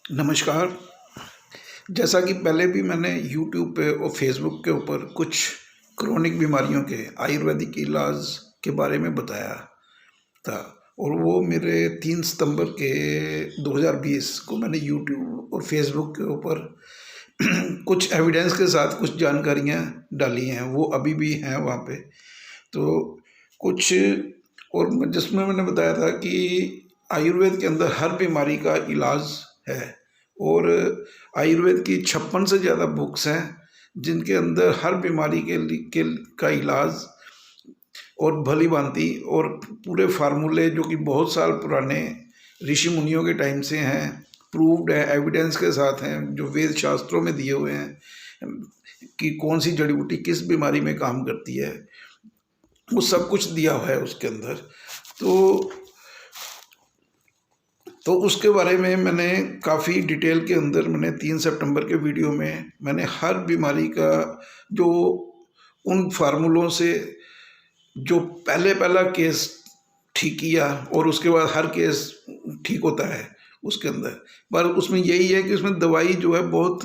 नमस्कार। जैसा कि पहले भी मैंने यूट्यूब पे और फेसबुक के ऊपर कुछ क्रोनिक बीमारियों के आयुर्वेदिक इलाज के बारे में बताया था और वो मेरे 3 सितंबर के 2020 को मैंने यूट्यूब और फेसबुक के ऊपर कुछ एविडेंस के साथ कुछ जानकारियाँ डाली हैं, वो अभी भी हैं वहाँ पे। तो कुछ और जिसमें मैंने बताया था कि आयुर्वेद के अंदर हर बीमारी का इलाज है और आयुर्वेद की 56 से ज़्यादा बुक्स हैं जिनके अंदर हर बीमारी का इलाज और भली भांति और पूरे फार्मूले जो कि बहुत साल पुराने ऋषि मुनियों के टाइम से हैं, प्रूव्ड है, एविडेंस के साथ हैं, जो वेद शास्त्रों में दिए हुए हैं कि कौन सी जड़ी बूटी किस बीमारी में काम करती है, वो सब कुछ दिया हुआ है उसके अंदर। तो उसके बारे में मैंने काफ़ी डिटेल के अंदर मैंने 3 सितंबर के वीडियो में मैंने हर बीमारी का जो उन फार्मूलों से जो पहला केस ठीक किया और उसके बाद हर केस ठीक होता है उसके अंदर। पर उसमें यही है कि उसमें दवाई जो है बहुत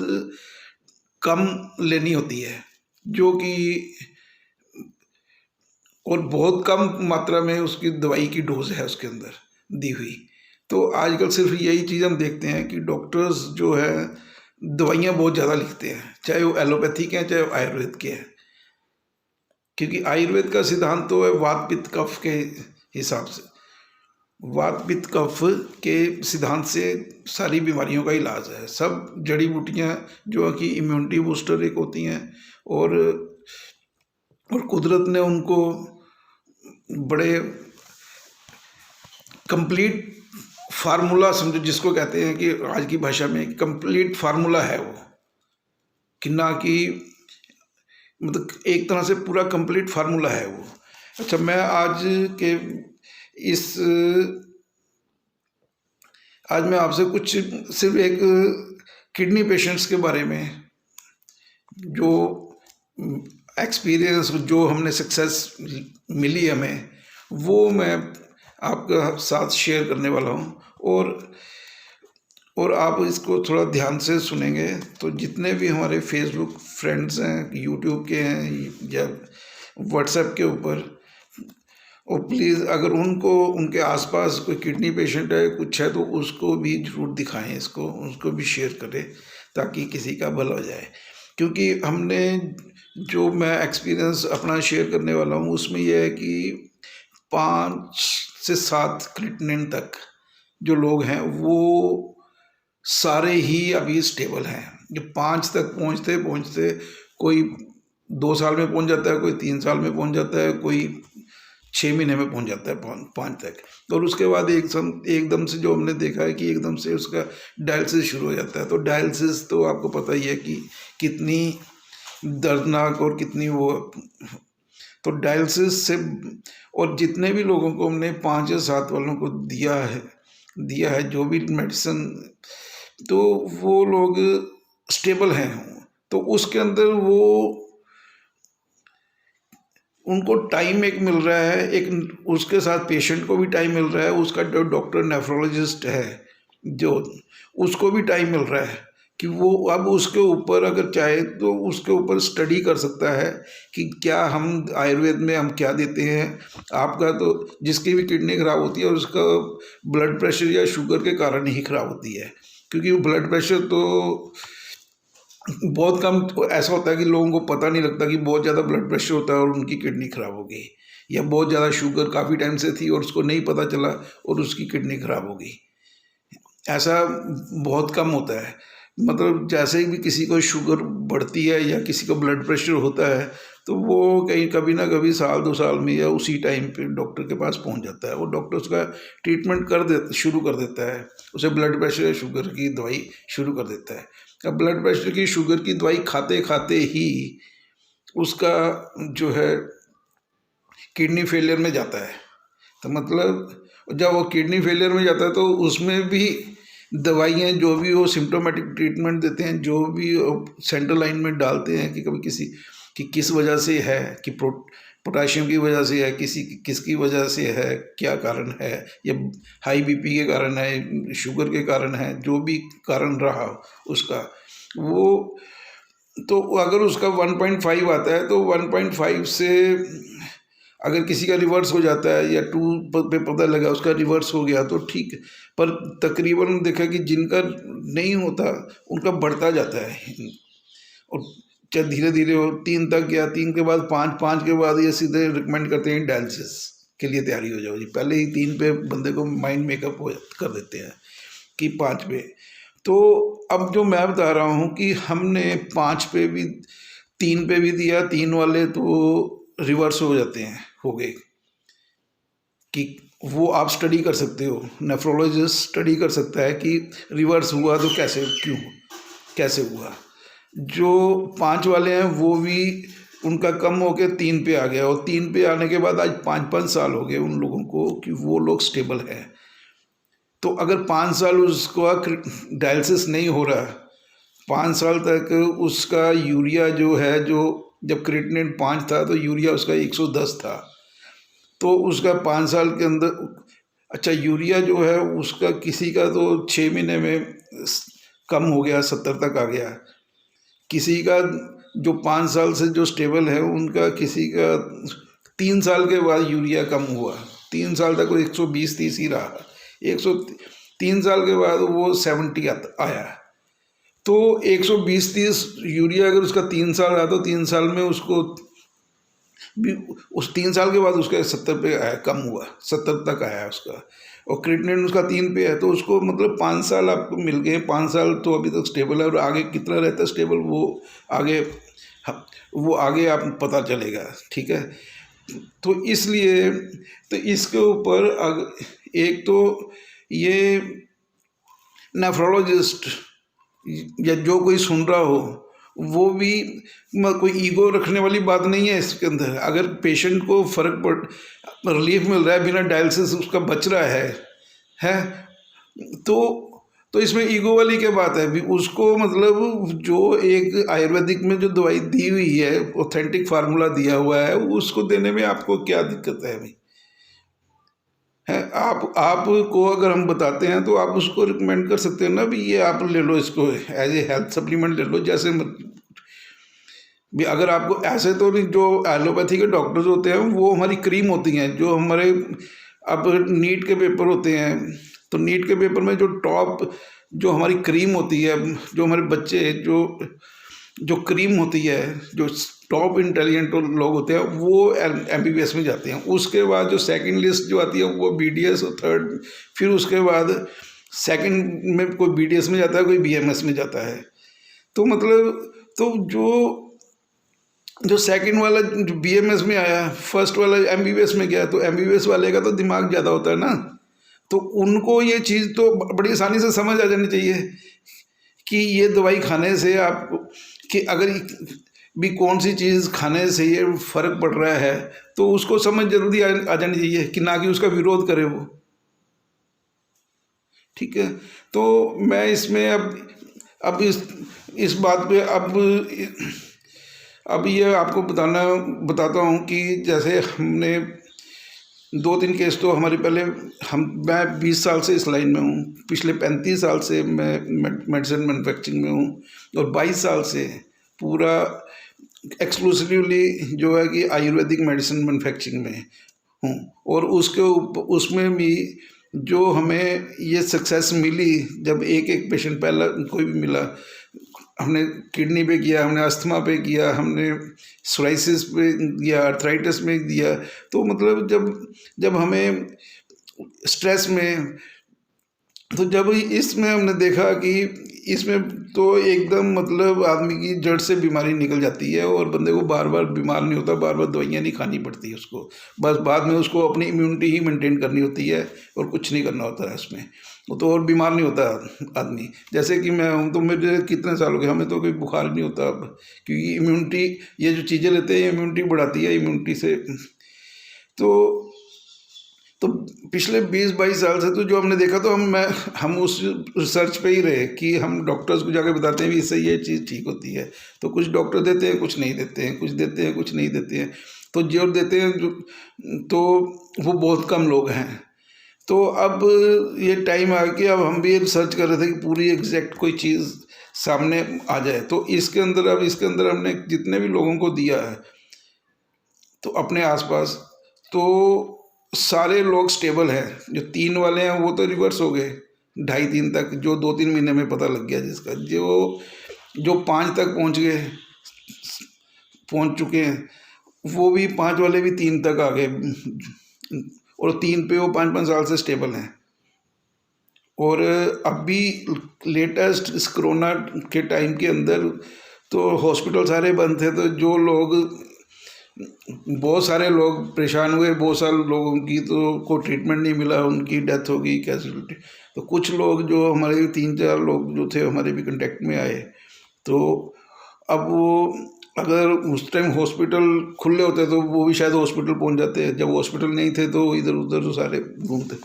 कम लेनी होती है, जो कि और बहुत कम मात्रा में उसकी दवाई की डोज है उसके अंदर दी हुई। तो आजकल सिर्फ यही चीज़ हम देखते हैं कि डॉक्टर्स जो है दवाइयाँ बहुत ज़्यादा लिखते हैं, चाहे वो एलोपैथिक हैं चाहे वो आयुर्वेद के हैं, क्योंकि आयुर्वेद का सिद्धांत तो है वात पित्त कफ के हिसाब से। वात पित्त कफ के सिद्धांत से सारी बीमारियों का इलाज है। सब जड़ी बूटियाँ जो कि इम्यूनिटी बूस्टर एक होती हैं और कुदरत ने उनको बड़े कंप्लीट फार्मूला समझो, जिसको कहते हैं कि आज की भाषा में कंप्लीट फार्मूला है वो, कि ना कि मतलब एक तरह से पूरा कंप्लीट फार्मूला है वो। अच्छा, मैं आज मैं आपसे कुछ सिर्फ एक किडनी पेशेंट्स के बारे में जो एक्सपीरियंस जो हमने सक्सेस मिली हमें, वो मैं आपका साथ शेयर करने वाला हूँ। और आप इसको थोड़ा ध्यान से सुनेंगे तो जितने भी हमारे फेसबुक फ्रेंड्स हैं, यूट्यूब के हैं या व्हाट्सएप के ऊपर, और प्लीज़ अगर उनको उनके आसपास कोई किडनी पेशेंट है कुछ है तो उसको भी ज़रूर दिखाएं, इसको उसको भी शेयर करें ताकि किसी का भला हो जाए। क्योंकि हमने जो मैं एक्सपीरियंस अपना शेयर करने वाला हूँ उसमें यह है कि 5 से 7 क्रिएटिनिन तक जो लोग हैं वो सारे ही अभी स्टेबल हैं। जो 5 तक पहुँचते पहुँचते कोई 2 साल में पहुँच जाता है, कोई 3 साल में पहुँच जाता है, कोई 6 महीने में पहुँच जाता है 5 तक। और उसके बाद एकदम से जो हमने देखा है कि एकदम से उसका डायलिसिस शुरू हो जाता है। तो डायलिसिस तो आपको पता ही है कि कितनी दर्दनाक और कितनी वो। तो डायलिसिस से और जितने भी लोगों को हमने 5 या 7 वालों को दिया है जो भी मेडिसिन, तो वो लोग स्टेबल हैं। तो उसके अंदर वो उनको टाइम एक मिल रहा है, एक उसके साथ पेशेंट को भी टाइम मिल रहा है, उसका जो डॉक्टर नेफ्रोलॉजिस्ट है जो उसको भी टाइम मिल रहा है कि वो अब उसके ऊपर अगर चाहे तो उसके ऊपर स्टडी कर सकता है कि क्या हम आयुर्वेद में हम क्या देते हैं। आपका तो जिसकी भी किडनी खराब होती है और उसका ब्लड प्रेशर या शुगर के कारण ही खराब होती है, क्योंकि ब्लड प्रेशर तो बहुत कम तो ऐसा होता है कि लोगों को पता नहीं लगता कि बहुत ज़्यादा ब्लड प्रेशर होता है और उनकी किडनी खराब हो गई, या बहुत ज़्यादा शुगर काफ़ी टाइम से थी और उसको नहीं पता चला और उसकी किडनी खराब हो गई। ऐसा बहुत कम होता है। मतलब जैसे भी किसी को शुगर बढ़ती है या किसी को ब्लड प्रेशर होता है तो वो कहीं कभी ना कभी साल 2 साल में या उसी टाइम पे डॉक्टर के पास पहुंच जाता है। वो डॉक्टर उसका ट्रीटमेंट शुरू कर देता है, उसे ब्लड प्रेशर या शुगर की दवाई शुरू कर देता है। अब ब्लड प्रेशर की शुगर की दवाई खाते खाते ही उसका जो है किडनी फेलियर में जाता है। तो मतलब जब वो किडनी फेलियर में जाता है तो उसमें भी दवाइयाँ जो भी वो सिम्टोमेटिक ट्रीटमेंट देते हैं, जो भी सेंट्रल लाइन में डालते हैं कि कभी किसी कि किस वजह से है कि पोटाशियम की वजह से है, किसकी वजह से है, क्या कारण है, ये हाई बीपी के कारण है, शुगर के कारण है, जो भी कारण रहा उसका, वो तो अगर उसका 1.5 आता है तो 1.5 से अगर किसी का रिवर्स हो जाता है या 2 पे पता लगा उसका रिवर्स हो गया तो ठीक है, पर तकरीबन देखा कि जिनका नहीं होता उनका बढ़ता जाता है, और चाहे धीरे धीरे हो 3 तक गया, 3 के बाद 5, 5 के बाद ये सीधे रिकमेंड करते हैं डायलिसिस के लिए तैयारी हो जाओ जी, पहले ही 3 पे बंदे को माइंड मेकअप हो कर देते हैं कि 5 पे। तो अब जो मैं बता रहा हूँ कि हमने 5 पे भी 3 पे भी दिया, 3 वाले तो रिवर्स हो जाते हैं, हो गए कि वो आप स्टडी कर सकते हो, नेफ्रोलॉजिस्ट स्टडी कर सकता है कि रिवर्स हुआ तो कैसे, क्यों, कैसे हुआ। जो 5 वाले हैं वो भी उनका कम होके 3 पे आ गया, और 3 पे आने के बाद आज 5-5 साल हो गए उन लोगों को कि वो लोग स्टेबल हैं। तो अगर 5 साल उसका डायलिसिस नहीं हो रहा, 5 साल तक उसका यूरिया जो है, जो जब क्रिएटिनिन 5 था तो यूरिया उसका 110 था, तो उसका 5 साल के अंदर, अच्छा यूरिया जो है उसका किसी का तो 6 महीने में कम हो गया, 70 तक आ गया, किसी का जो 5 साल से जो स्टेबल है उनका, किसी का 3 साल के बाद यूरिया कम हुआ, 3 साल तक वो 120-30 ही रहा, 3 साल के बाद वो 70 आया। तो 120-30 यूरिया अगर उसका 3 साल रहा तो 3 साल में उसको भी, उस 3 साल के बाद उसका 70 पे आया, कम हुआ, 70 तक आया उसका, और क्रिएटिनिन उसका 3 पे है, तो उसको मतलब 5 साल आपको मिल गए, 5 साल तो अभी तक स्टेबल है, और आगे कितना रहता है स्टेबल आगे वो आगे आप पता चलेगा, ठीक है। तो इसलिए तो इसके ऊपर एक तो ये नेफ्रोलॉजिस्ट या जो कोई सुन रहा हो वो भी, कोई ईगो रखने वाली बात नहीं है इसके अंदर। अगर पेशेंट को फ़र्क पड़, रिलीफ मिल रहा है, बिना डायलिसिस उसका बच रहा है तो इसमें ईगो वाली क्या बात है भी। उसको मतलब जो एक आयुर्वेदिक में जो दवाई दी हुई है, ऑथेंटिक फार्मूला दिया हुआ है, उसको देने में आपको क्या दिक्कत है अभी है। आपको अगर हम बताते हैं तो आप उसको रिकमेंड कर सकते हैं ना भी, ये आप ले लो, इसको एज ए हेल्थ सप्लीमेंट ले लो, जैसे भी। अगर आपको ऐसे तो नहीं, जो एलोपैथी के डॉक्टर्स होते हैं वो हमारी क्रीम होती हैं, जो हमारे अब नीट के पेपर होते हैं, तो नीट के पेपर में जो टॉप जो हमारी क्रीम होती है, जो हमारे बच्चे जो क्रीम होती है, जो टॉप इंटेलिजेंट लोग होते हैं वो MBBS में जाते हैं। उसके बाद जो सेकंड लिस्ट जो आती है वो BDS, और थर्ड, फिर उसके बाद सेकंड में कोई BDS में जाता है, कोई BMS में जाता है। तो मतलब तो जो सेकंड वाला जो BMS में आया, फर्स्ट वाला MBBS में गया, तो MBBS वाले का तो दिमाग ज़्यादा होता है ना, तो उनको ये चीज़ तो बड़ी आसानी से समझ आ जानी चाहिए कि ये दवाई खाने से आप, कि अगर भी कौन सी चीज़ खाने से ये फ़र्क पड़ रहा है, तो उसको समझ जल्दी आ जानी चाहिए, कि ना कि उसका विरोध करे वो, ठीक है। तो मैं इसमें अब इस बात पे अब ये आपको बताता हूँ कि जैसे हमने 2-3 केस तो हमारे पहले, मैं 20 साल से इस लाइन में हूँ, पिछले 35 साल से मैं मेडिसिन मैन्युफैक्चरिंग में हूँ, और 22 साल से पूरा एक्सक्लूसिवली जो है कि आयुर्वेदिक मेडिसिन मैन्युफैक्चरिंग में हूँ। और उसमें भी जो हमें ये सक्सेस मिली, जब एक पेशेंट पहला कोई भी मिला, हमने किडनी पे किया, हमने अस्थमा पे किया, हमने सोराइसिस पे दिया, आर्थराइटिस में दिया, तो मतलब जब हमें स्ट्रेस में, तो जब इसमें हमने देखा कि इसमें तो एकदम मतलब आदमी की जड़ से बीमारी निकल जाती है, और बंदे को बार बार बीमार नहीं होता, बार बार दवाइयाँ नहीं खानी पड़ती उसको, बस बाद में उसको अपनी इम्यूनिटी ही मेंटेन करनी होती है, और कुछ नहीं करना होता है इसमें, तो और बीमार नहीं होता आदमी। जैसे कि मैं हूँ, तो मेरे कितने साल हो गए, हमें तो कोई बुखार नहीं होता अब, क्योंकि इम्यूनिटी, ये जो चीज़ें लेते हैं इम्यूनिटी बढ़ाती है, इम्यूनिटी से। तो पिछले 20-22 साल से तो जो हमने देखा, तो हम उस रिसर्च पे ही रहे कि हम डॉक्टर्स को जाकर बताते हैं भी इससे ये चीज़ ठीक होती है, तो कुछ डॉक्टर देते हैं, कुछ नहीं देते हैं, कुछ देते हैं, कुछ नहीं देते हैं। तो जो देते हैं जो, तो वो बहुत कम लोग हैं। तो अब ये टाइम आ गया, अब हम भी रिसर्च कर रहे थे कि पूरी एग्जैक्ट कोई चीज़ सामने आ जाए। तो इसके अंदर हमने जितने भी लोगों को दिया है तो अपने आसपास, तो सारे लोग स्टेबल हैं। जो 3 वाले हैं वो तो रिवर्स हो गए 2.5-3 तक, जो 2-3 महीने में पता लग गया जिसका, जो 5 तक पहुंच चुके हैं वो भी 5 वाले भी 3 तक आ गए, और 3 पे वो 5-5 साल से स्टेबल हैं। और अभी लेटेस्ट इस कोरोना के टाइम के अंदर तो हॉस्पिटल सारे बंद थे, तो जो लोग, बहुत सारे लोग परेशान हुए, बहुत सारे लोगों की तो को ट्रीटमेंट नहीं मिला, उनकी डेथ हो गई, कैजुअलिटी। तो कुछ लोग जो हमारे 3-4 लोग जो थे हमारे भी कांटेक्ट में आए, तो अब वो अगर उस टाइम हॉस्पिटल खुले होते तो वो भी शायद हॉस्पिटल पहुंच जाते। जब हॉस्पिटल नहीं थे तो इधर उधर सारे घूमते,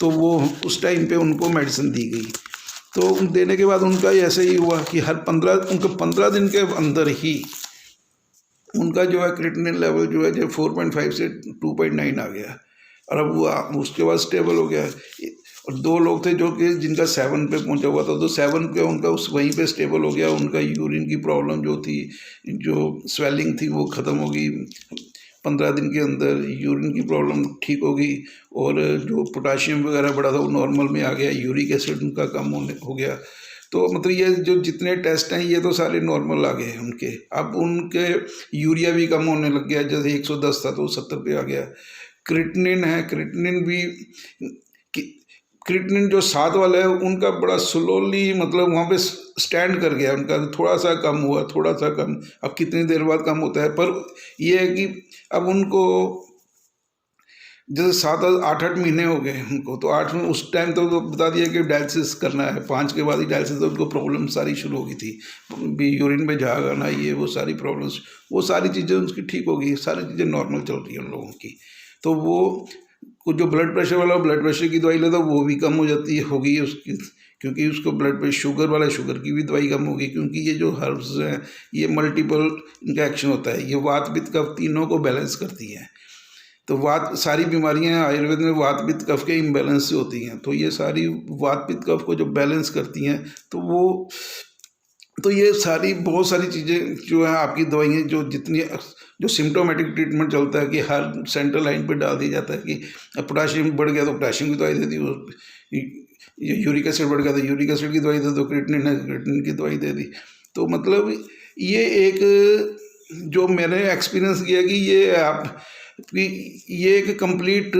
तो वो उस टाइम पे उनको मेडिसिन दी गई। तो देने के बाद उनका ऐसे ही हुआ कि उनको 15 दिन के अंदर ही उनका जो है क्रिएटिनिन लेवल जो है जो 4.5 से 2.9 आ गया, और अब वो उसके बाद स्टेबल हो गया। और 2 लोग थे जो कि जिनका 7 पे पहुंचा हुआ था, तो 7 पे उनका उस वहीं पे स्टेबल हो गया। उनका यूरिन की प्रॉब्लम जो थी, जो स्वेलिंग थी, वो ख़त्म हो गई 15 दिन के अंदर। यूरिन की प्रॉब्लम ठीक हो गई, और जो पोटाशियम वगैरह बढ़ा था वो नॉर्मल में आ गया। यूरिक एसिड उनका कम हो गया। तो मतलब ये जो जितने टेस्ट हैं ये तो सारे नॉर्मल आ गए उनके। अब उनके यूरिया भी कम होने लग गया, जैसे 110 था तो 70 पे आ गया। क्रिएटिनिन है, क्रिएटिनिन जो 7 वाला है उनका बड़ा स्लोली, मतलब वहाँ पे स्टैंड कर गया, उनका थोड़ा सा कम हुआ, थोड़ा सा कम। अब कितनी देर बाद कम होता है, पर ये है कि अब उनको जैसे 7-8 महीने हो गए उनको, तो 8 में उस टाइम तो बता दिया कि डायलिसिस करना है। 5 के बाद ही डायलिसिस, तो उनको प्रॉब्लम सारी शुरू हो गई थी, यूरिन में झाग आना, ये वो सारी प्रॉब्लम्स, वो सारी चीज़ें उसकी ठीक हो गई, सारी चीज़ें नॉर्मल चल रही हैं उन लोगों की। तो वो जो ब्लड प्रेशर वाला ब्लड प्रेशर की दवाई लेता वो भी कम हो जाती है, होगी उसकी, क्योंकि उसको ब्लड प्रेशर, शुगर वाला शुगर की भी दवाई कम होगी, क्योंकि ये जो हर्ब्स हैं ये मल्टीपल इनका एक्शन होता है, ये वात पित्त कफ तीनों को बैलेंस करती हैं। तो वात, सारी बीमारियां आयुर्वेद में वात पित्त कफ के इम्बैलेंस से होती हैं, तो ये सारी वात पित्त कफ को जो बैलेंस करती हैं, तो ये सारी बहुत सारी चीज़ें जो है आपकी दवाइयाँ, जो सिम्टोमेटिक ट्रीटमेंट चलता है कि हर सेंट्रल लाइन पे डाल दिया जाता है कि पोटाशियम बढ़ गया तो पोटाशियम की दवाई दे दी, यूरिक एसिड बढ़ गया तो यूरिक एसिड की दवाई दे दो, क्रिएटिनिन है क्रिएटिनिन की दवाई दे दी। तो मतलब ये एक जो मैंने एक्सपीरियंस किया कि ये एक कंप्लीट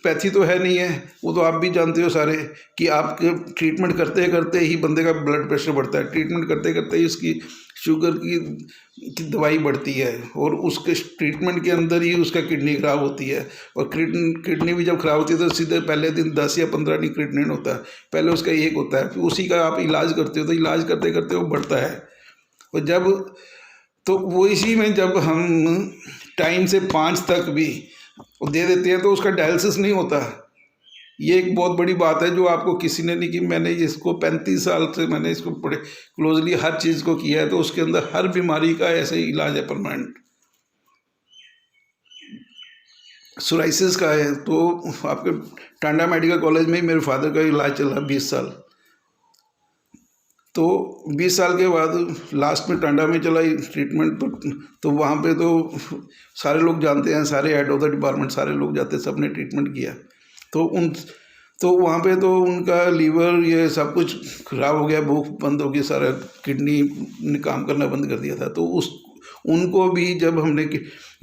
पैथी तो है नहीं है, वो तो आप भी जानते हो सारे, कि आपके ट्रीटमेंट करते करते ही बंदे का ब्लड प्रेशर बढ़ता है, ट्रीटमेंट करते करते ही उसकी शुगर की दवाई बढ़ती है, और उसके ट्रीटमेंट के अंदर ही उसका किडनी ख़राब होती है। और किडनी भी जब ख़राब होती है तो सीधे पहले दिन 10 या 15 नहीं क्रिएटिनिन होता है, पहले उसका 1 होता है, फिर उसी का आप इलाज करते हो, तो इलाज करते करते वो बढ़ता है। और तो वो इसी में जब हम टाइम से 5 तक भी दे देते हैं तो उसका डायलिसिस नहीं होता। ये एक बहुत बड़ी बात है जो आपको किसी ने नहीं की। मैंने इसको 35 साल से मैंने इसको बड़े क्लोजली हर चीज़ को किया है, तो उसके अंदर हर बीमारी का ऐसे ही इलाज है परमानेंट। सोराइसिस का है तो आपके टांडा मेडिकल कॉलेज में ही मेरे फादर का इलाज चला 20 साल। तो 20 साल के बाद लास्ट में टांडा में चला ट्रीटमेंट, तो वहाँ पे तो सारे लोग जानते हैं, सारे हेड ऑफ द डिपार्टमेंट सारे लोग जाते, सब ने ट्रीटमेंट किया। तो वहाँ पे तो उनका लीवर ये सब कुछ खराब हो गया, भूख बंद हो गई, सारा किडनी ने काम करना बंद कर दिया था। तो उनको भी जब हमने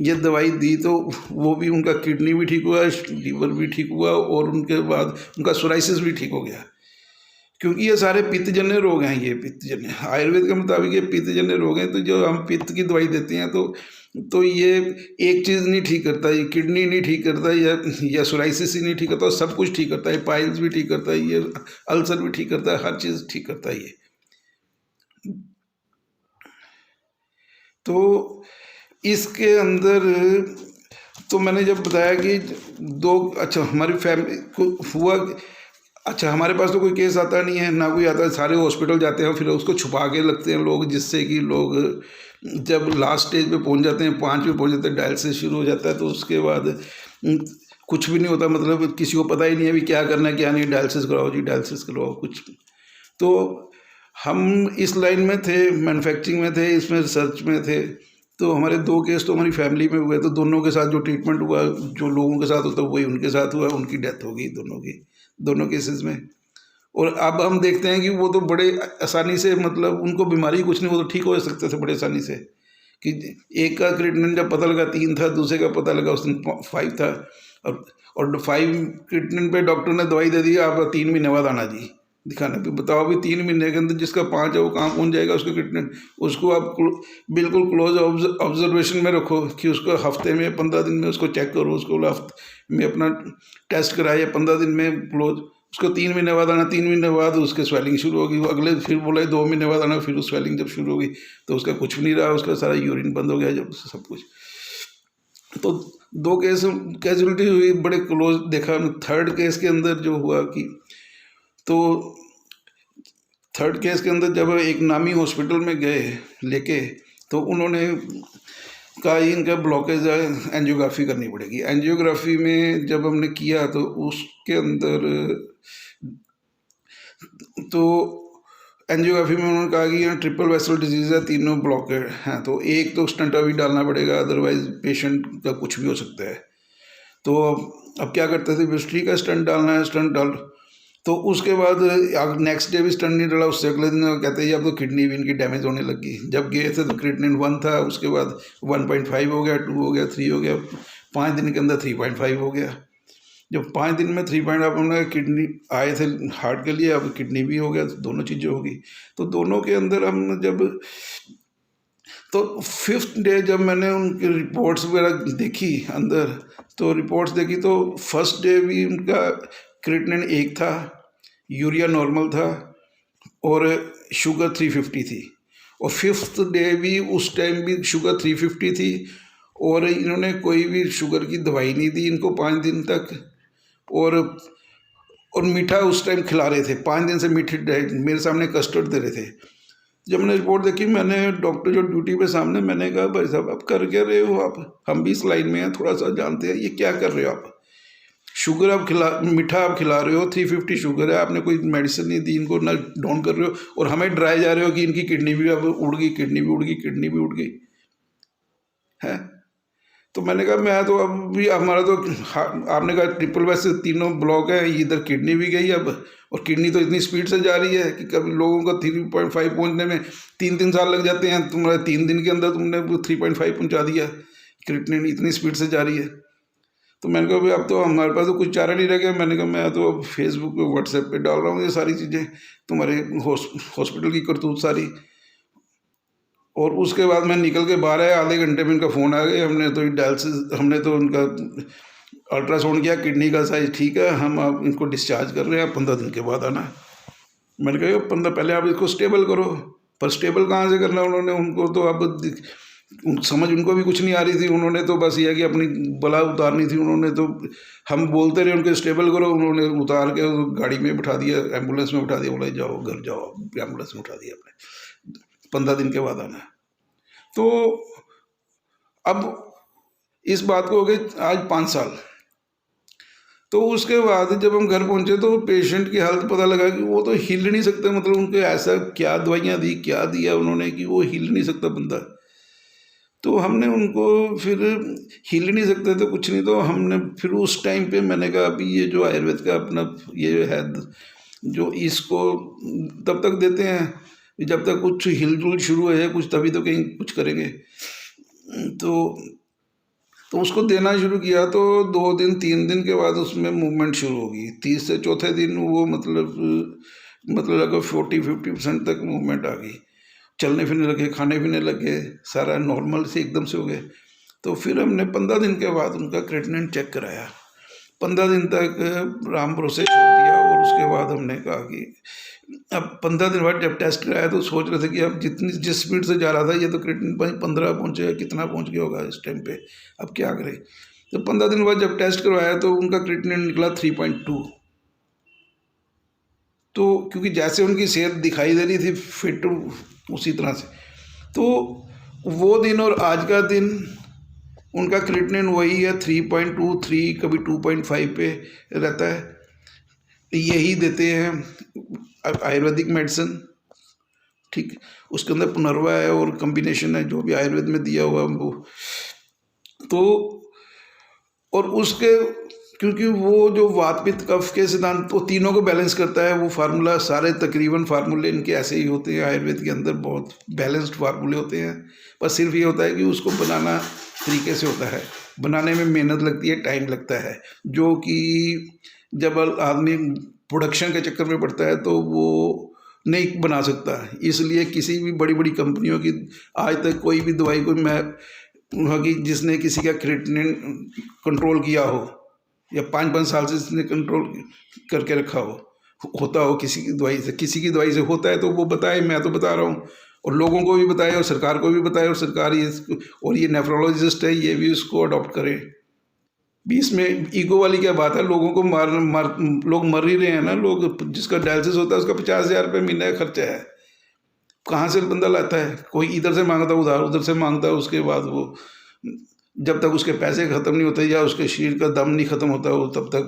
ये दवाई दी तो वो भी, उनका किडनी भी ठीक हुआ, लीवर भी ठीक हुआ, और उनके बाद उनका सोराइसिस भी ठीक हो गया। क्योंकि ये सारे पित्तजन्य रोग हैं, ये पित्तजन्य आयुर्वेद के मुताबिक ये पित्तजन्य रोग हैं। तो जो हम पित्त की दवाई देते हैं तो ये एक चीज़ नहीं ठीक करता, ये किडनी नहीं ठीक करता, या सोराइसिस ही नहीं ठीक करता, सब कुछ ठीक करता है, पाइल्स भी ठीक करता है, ये अल्सर भी ठीक करता है, हर चीज़ ठीक करता है ये। तो इसके अंदर तो मैंने जब बताया कि अच्छा हमारी फैमिली को हुआ, अच्छा, हमारे पास तो कोई केस आता नहीं है, ना कोई आता है, सारे हॉस्पिटल जाते हैं, फिर उसको छुपा के लगते हैं लोग, जिससे कि लोग जब लास्ट स्टेज पे पहुंच जाते हैं, 5 पे पहुंच जाते हैं, डायलिसिस शुरू हो जाता है, तो उसके बाद कुछ भी नहीं होता, मतलब किसी को पता ही नहीं है अभी क्या करना है क्या नहीं, डायलिसिस कराओ जी, डायलिसिस करवाओ कुछ। तो हम इस लाइन में थे, मैन्युफैक्चरिंग में थे, इसमें रिसर्च में थे, तो हमारे 2 केस तो हमारी फैमिली में हुए, तो दोनों के साथ जो ट्रीटमेंट हुआ, जो लोगों के साथ होता है वही उनके साथ हुआ, उनकी डेथ हो गई दोनों की, दोनों केसेस में। और अब हम देखते हैं कि वो तो बड़े आसानी से, मतलब उनको बीमारी कुछ नहीं, वो तो ठीक हो सकते थे बड़े आसानी से, कि एक का क्रिएटिनिन जब पता लगा 3 था, दूसरे का पता लगा उस दिन 5 था, और 5 क्रिएटिनिन पे डॉक्टर ने दवाई दे दी, आप 3 महीने बाद आना जी दिखाना। भी बताओ भी 3 महीने के अंदर जिसका 5 है वो कहाँ पहुँच जाएगा उसका क्रिएटिनिन। उसको आप बिल्कुल क्लोज ऑब्जर्वेशन में रखो, कि उसको हफ्ते में 15 दिन में उसको चेक करो, उसको हफ्ते में अपना टेस्ट कराइए, 15 दिन में क्लोज, उसको 3 महीने बाद आना, 3 महीने बाद उसके स्वेलिंग शुरू होगी, वो अगले फिर बोला 2 महीने बाद आना, फिर उस स्वेलिंग जब शुरू होगी तो उसका कुछ भी नहीं रहा, उसका सारा यूरिन बंद हो गया जब सब कुछ। तो 2 केस कैजुअलिटी हुई, बड़े क्लोज देखा। थर्ड केस के अंदर जो हुआ कि, तो थर्ड केस के अंदर जब एक नामी हॉस्पिटल में गए लेके, तो उन्होंने कहा इनका ब्लॉकेज है, एंजियोग्राफी करनी पड़ेगी। एंजियोग्राफी में जब हमने किया तो उसके अंदर, तो एंजियोग्राफी में उन्होंने कहा कि यहाँ ट्रिपल वेसल डिजीज़ है, तीनों ब्लॉकेड हैं, तो एक तो स्टंट अभी डालना पड़ेगा, अदरवाइज पेशेंट का कुछ भी हो सकता है। तो अब क्या करते थे, हिस्ट्री का स्टंट डालना है, स्टंट डाल, तो उसके बाद नेक्स्ट डे भी स्टंट नहीं डाला, उससे अगले दिन कहते हैं अब तो किडनी भी इनकी डैमेज होने लगी। जब गए थे तो क्रिएटिनिन 1 था, उसके बाद 1.5 हो गया, 2 हो गया, 3 हो गया, 5 दिन के अंदर 3.5 हो गया। जब 5 दिन में 3.5 हमने, किडनी आए थे हार्ट के लिए, अब किडनी भी हो गया, तो दोनों चीज़ें हो गई। तो दोनों के अंदर हम जब, तो 5th डे जब मैंने उनकी रिपोर्ट्स वगैरह देखी अंदर, तो रिपोर्ट्स देखी तो फर्स्ट डे भी उनका क्रिएटिनिन 1 था, यूरिया नॉर्मल था, और शुगर 350 थी। और 5th डे भी उस टाइम भी शुगर 350 थी, और इन्होंने कोई भी शुगर की दवाई नहीं दी इनको 5 दिन तक। और मीठा उस टाइम खिला रहे थे, 5 दिन से मीठी डाइट, मेरे सामने कस्टर्ड दे रहे थे। जब मैंने रिपोर्ट देखी, मैंने डॉक्टर जो ड्यूटी पे सामने, मैंने कहा भाई साहब आप कर क्या रहे हो आप, हम भी इस लाइन में हैं, थोड़ा सा जानते हैं, ये क्या कर रहे हो आप। शुगर आप मीठा आप खिला रहे हो, 350 शुगर है, आपने कोई मेडिसिन नहीं दी इनको, ना डाउन कर रहे हो, और हमें डराए जा रहे हो कि इनकी किडनी भी अब उड़ गई, किडनी भी उड़ गई, किडनी भी उड़ गई है। तो मैंने कहा मैं तो अब भी, हमारा तो आपने कहा ट्रिपल वैसे तीनों ब्लॉक है, इधर किडनी भी गई अब, और किडनी तो इतनी स्पीड से जा रही है कि कभी लोगों का 3.5 पहुंचने में 3 साल लग जाते हैं, तुम्हारे 3 दिन के अंदर तुमने 3.5 पहुंचा दिया, क्रिएटिनिन इतनी स्पीड से जा रही है। तो मैंने कहा भाई अब तो हमारे पास तो कुछ चारा नहीं रह गया। मैंने कहा मैं तो अब फेसबुक पे, व्हाट्सएप पे डाल रहा हूँ ये सारी चीज़ें, तुम्हारे हॉस्पिटल की करतूत सारी। और उसके बाद मैं निकल के बाहर आया, आधे घंटे में इनका फ़ोन आ गया, हमने तो डायलिसिस, हमने तो उनका अल्ट्रासाउंड किया, किडनी का साइज ठीक है, हम आप इनको डिस्चार्ज कर रहे हैं, आप 15 दिन के बाद आना। मैंने कहा 15 पहले आप इसको स्टेबल करो, पर स्टेबल कहाँ से करना उन्होंने, उनको तो अब समझ उनको भी कुछ नहीं आ रही थी, उन्होंने तो बस ये कि अपनी बला उतारनी थी। उन्होंने तो, हम बोलते रहे उनको स्टेबल करो, उन्होंने उतार के गाड़ी में बिठा दिया, एम्बुलेंस में बिठा दिया, बोला जाओ घर जाओ, एम्बुलेंस में उठा दिया अपने, 15 दिन के बाद आना है। तो अब इस बात को हो गए आज 5 साल। तो उसके बाद जब हम घर पहुंचे तो पेशेंट की हालत पता लगा कि वो तो हिल नहीं सकते, मतलब उनको ऐसा क्या दवाइयाँ दी, क्या दिया उन्होंने कि वो हिल नहीं सकता बंदा। तो हमने उनको फिर, हिल नहीं सकते तो कुछ नहीं, तो हमने फिर उस टाइम पे मैंने कहा अभी ये जो आयुर्वेद का अपना ये है, जो इसको तब तक देते हैं जब तक कुछ हिलजुल शुरू है कुछ, तभी तो कहीं कुछ करेंगे। तो उसको देना शुरू किया, तो 2 दिन 3 दिन के बाद उसमें मूवमेंट शुरू होगी, 30 से चौथे दिन वो मतलब लगभग 40-50% तक मूवमेंट आ गई, चलने फिरने लगे, खाने पीने लगे, सारा नॉर्मल से एकदम से हो गए। तो फिर हमने 15 दिन के बाद उनका क्रिएटिनिन चेक कराया, 15 दिन तक राम भरोसे छोड़ दिया। और उसके बाद हमने कहा कि अब 15 दिन बाद जब टेस्ट कराया तो सोच रहे थे कि अब जिस स्पीड से जा रहा था ये तो क्रिएटिनिन 15 पहुँचेगा, कितना पहुँच गया होगा इस टाइम पे, अब क्या करें। तो 15 दिन बाद जब टेस्ट करवाया तो उनका क्रिएटिनिन निकला 3.2। तो क्योंकि जैसे उनकी सेहत दिखाई दे रही थी फिट, उसी तरह से, तो वो दिन और आज का दिन उनका क्रिएटिनिन वही है 3.23, कभी 2.5 पे रहता है। यही देते हैं आयुर्वेदिक मेडिसिन, ठीक। उसके अंदर पुनर्वा है और कॉम्बिनेशन है जो भी आयुर्वेद में दिया हुआ है वो। तो और उसके क्योंकि वो जो वात पित्त कफ के सिद्धांत तो तीनों को बैलेंस करता है वो फार्मूला, सारे तकरीबन फार्मूले इनके ऐसे ही होते हैं आयुर्वेद के अंदर, बहुत बैलेंस्ड फार्मूले होते हैं। बस सिर्फ ये होता है कि उसको बनाना तरीके से होता है, बनाने में मेहनत लगती है, टाइम लगता है, जो कि जब आदमी प्रोडक्शन के चक्कर में पड़ता है तो वो नहीं बना सकता। इसलिए किसी भी बड़ी बड़ी कंपनियों की आज तक कोई भी दवाई को मैं कि जिसने किसी का क्रिएटिनिन कंट्रोल किया हो या 5-5 साल से जिसने कंट्रोल करके रखा होता हो किसी की दवाई से होता है तो वो बताए, मैं तो बता रहा हूँ, और लोगों को भी बताए और सरकार को भी बताए, और सरकार ये नेफ्रोलॉजिस्ट है ये भी उसको अडॉप्ट करे। बीच में ईगो वाली क्या बात है, लोगों को लोग मर ही रहे हैं ना, लोग जिसका डायलिसिस होता है उसका 50,000 रुपये महीने का खर्चा है, कहाँ से बंदा लाता है? कोई इधर से मांगता है उधार, उधर से मांगता है, उसके बाद वो जब तक उसके पैसे ख़त्म नहीं होते या उसके शरीर का दम नहीं ख़त्म होता वो तब तक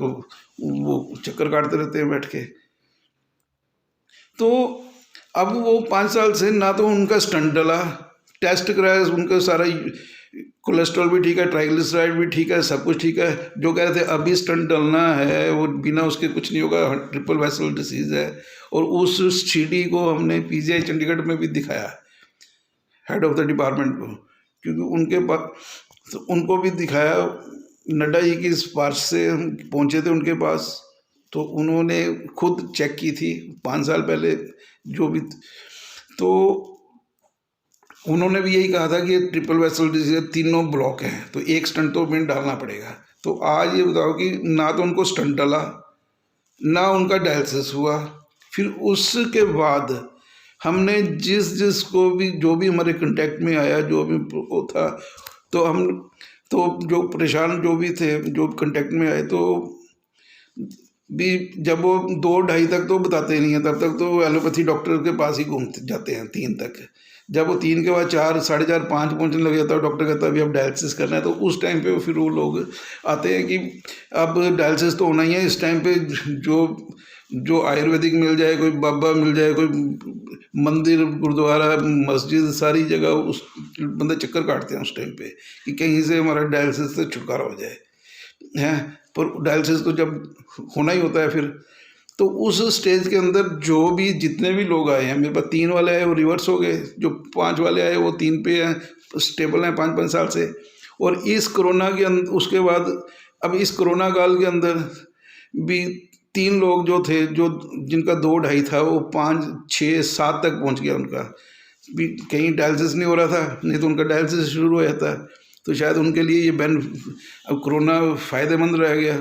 वो चक्कर काटते रहते हैं बैठ के। तो अब वो 5 साल से ना तो उनका स्टंट डला, टेस्ट कराया, उनका सारा कोलेस्ट्रॉल भी ठीक है, ट्राइग्लिसराइड भी ठीक है, सब कुछ ठीक है। जो कह रहे थे अभी स्टंट डलना है वो बिना उसके कुछ नहीं होगा, ट्रिपल वैसल डिसीज़ है। और उस सीडी को हमने पीजीआई चंडीगढ़ में भी दिखाया, हेड ऑफ द डिपार्टमेंट को, क्योंकि उनके पास तो उनको भी दिखाया। नड्डा जी की सिफारिश से हम पहुँचे थे उनके पास, तो उन्होंने खुद चेक की थी 5 साल पहले जो भी, तो उन्होंने भी यही कहा था कि ट्रिपल वैसल डिसीज तीनों ब्लॉक हैं तो एक स्टंट तो में डालना पड़ेगा। तो आज ये बताओ कि ना तो उनको स्टंट डाला ना उनका डायलिसिस हुआ। फिर उसके बाद हमने जिसको भी जो भी हमारे कांटेक्ट में आया जो भी वो था, तो जो परेशान जो भी थे जो कांटेक्ट में आए, तो भी जब वो 2-2:30 तक तो बताते नहीं है, तब तक तो एलोपैथी डॉक्टर के पास ही घूमते जाते हैं 3 तक। जब वो 3 के बाद 4, 4:30, 5 पहुँचने लग जाता है, डॉक्टर कहता है अभी अब डायलिसिस करना है, तो उस टाइम पे फिर वो लोग आते हैं कि अब डायलिसिस तो होना ही है। इस टाइम पे जो आयुर्वेदिक मिल जाए, कोई बाबा मिल जाए, कोई मंदिर, गुरुद्वारा, मस्जिद, सारी जगह उस बंदे चक्कर काटते हैं उस टाइम पे कि कहीं से हमारा डायलिसिस से छुटकारा हो जाए, हैं। पर डायलिसिस तो जब होना ही होता है फिर, तो उस स्टेज के अंदर जो भी जितने भी लोग आए हैं, मेरे पास 3 वाले आए वो रिवर्स हो गए, जो 5 वाले आए वो 3 पे हैं, स्टेबल हैं 5-5 साल से। और इस कोरोना के अंदर उसके बाद अब इस कोरोना काल के अंदर भी 3 लोग जो थे जो जिनका 2-2.5 था वो 5, 6, 7 तक पहुंच गया उनका भी। कहीं डायलिसिस नहीं हो रहा था, नहीं तो उनका डायलिसिस शुरू हो जाता, तो शायद उनके लिए ये अब कोरोना फ़ायदेमंद रह गया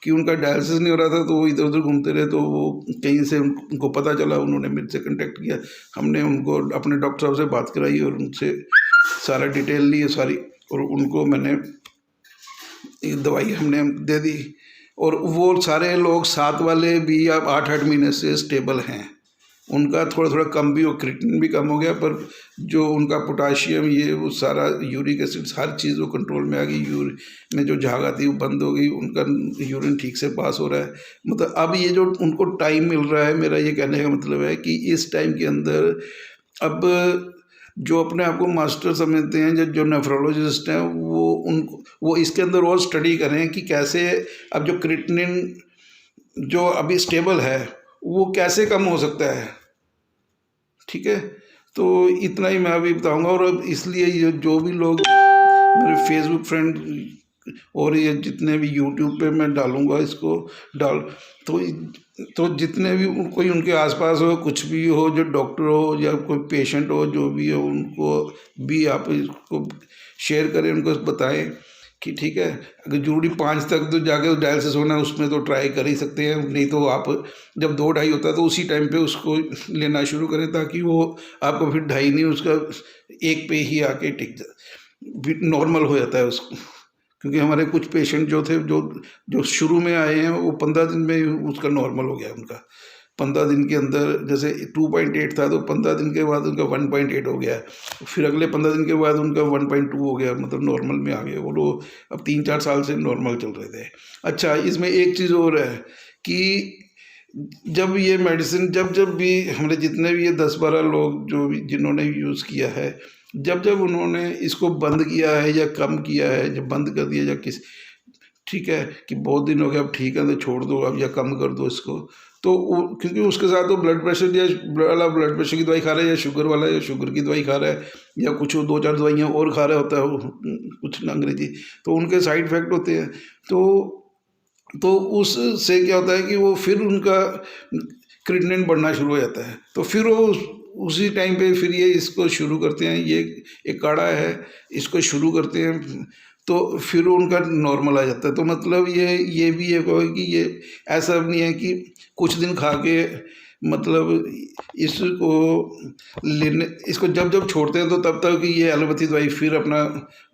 कि उनका डायलिसिस नहीं हो रहा था, तो वो इधर उधर घूमते रहे। तो वो कहीं से उनको पता चला, उन्होंने मेरे से कांटेक्ट किया, हमने उनको अपने डॉक्टर साहब से बात कराई और उनसे सारा डिटेल ली सारी, और उनको मैंने दवाई हमने दे दी। और वो सारे लोग 7 वाले भी अब 8-8 महीने से स्टेबल हैं। उनका थोड़ा थोड़ा कम भी हो, क्रिएटिनिन भी कम हो गया, पर जो उनका पोटाशियम ये वो सारा यूरिक एसिड हर चीज़ वो कंट्रोल में आ गई। यूरिन में जो झाग आती है वो बंद हो गई, उनका यूरिन ठीक से पास हो रहा है। मतलब अब ये जो उनको टाइम मिल रहा है, मेरा ये कहने का मतलब है कि इस टाइम के अंदर अब जो अपने आप को मास्टर समझते हैं, जो नेफ्रोलॉजिस्ट हैं, वो इसके अंदर और स्टडी करें कि कैसे अब जो क्रिएटिनिन जो अभी स्टेबल है वो कैसे कम हो सकता है। ठीक है, तो इतना ही मैं अभी बताऊंगा। और अब इसलिए ये जो भी लोग मेरे फेसबुक फ्रेंड और ये जितने भी यूट्यूब पे मैं डालूंगा इसको तो जितने भी कोई उनके आसपास हो, कुछ भी हो, जो डॉक्टर हो या कोई पेशेंट हो, जो भी हो, उनको भी आप इसको शेयर करें, उनको बताएं कि ठीक है, अगर जरूरी 5 तक तो जाके डायलिसिस होना है उसमें तो ट्राई कर ही सकते हैं, नहीं तो आप जब 2-2.5 होता है तो उसी टाइम पे उसको लेना शुरू करें, ताकि वो आपको फिर 2.5 नहीं उसका 1 पे ही आके टिक जाए, नॉर्मल हो जाता है उसको। क्योंकि हमारे कुछ पेशेंट जो थे जो शुरू में आए हैं वो 15 दिन में उसका नॉर्मल हो गया उनका, 15 दिन के अंदर जैसे 2.8 था तो 15 दिन के बाद उनका 1.8 हो गया, फिर अगले 15 दिन के बाद उनका 1.2 हो गया, मतलब नॉर्मल में आ गए वो लोग। अब 3-4 साल से नॉर्मल चल रहे थे। अच्छा, इसमें एक चीज़ और है कि जब ये मेडिसिन जब जब भी हमने जितने भी ये 10-12 लोग जो भी जिन्होंने यूज़ किया है, जब जब उन्होंने इसको बंद किया है या कम किया है, जब बंद कर दिया या किस ठीक है कि बहुत दिन हो गया अब ठीक है तो छोड़ दो अब या कम कर दो इसको, तो क्योंकि उसके साथ वो ब्लड प्रेशर या ब्लड प्रेशर की दवाई खा रहा है, या शुगर वाला या शुगर की दवाई खा रहा है, या कुछ 2-4 दवाइयाँ और खा रहा होता है वो, कुछ अंग्रेजी, तो उनके साइड इफ़ेक्ट होते हैं। तो उससे क्या होता है कि वो फिर उनका क्रिएटिनिन बढ़ना शुरू हो जाता है, तो फिर वो उसी टाइम पे फिर ये इसको शुरू करते हैं, ये एक काढ़ा है, इसको शुरू करते हैं, तो फिर उनका नॉर्मल आ जाता है। तो मतलब ये भी एक है कि ये ऐसा नहीं है कि कुछ दिन खा के मतलब इसको इसको जब जब छोड़ते हैं तो तब तक ये एलोपैथी दवाई फिर अपना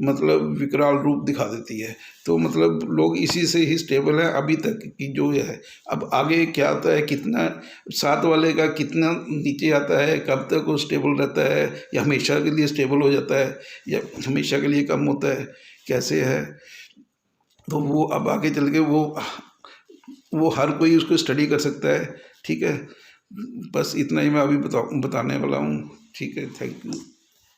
मतलब विकराल रूप दिखा देती है। तो मतलब लोग इसी से ही स्टेबल हैं अभी तक कि जो है। अब आगे क्या आता है, कितना 7 वाले का कितना नीचे आता है, कब तक वो स्टेबल रहता है, या हमेशा के लिए स्टेबल हो जाता है, या हमेशा के लिए कम होता है, कैसे है, तो वो अब आगे चल के वो हर कोई उसको स्टडी कर सकता है। ठीक है, बस इतना ही मैं अभी बताने वाला हूँ। ठीक है, थैंक यू।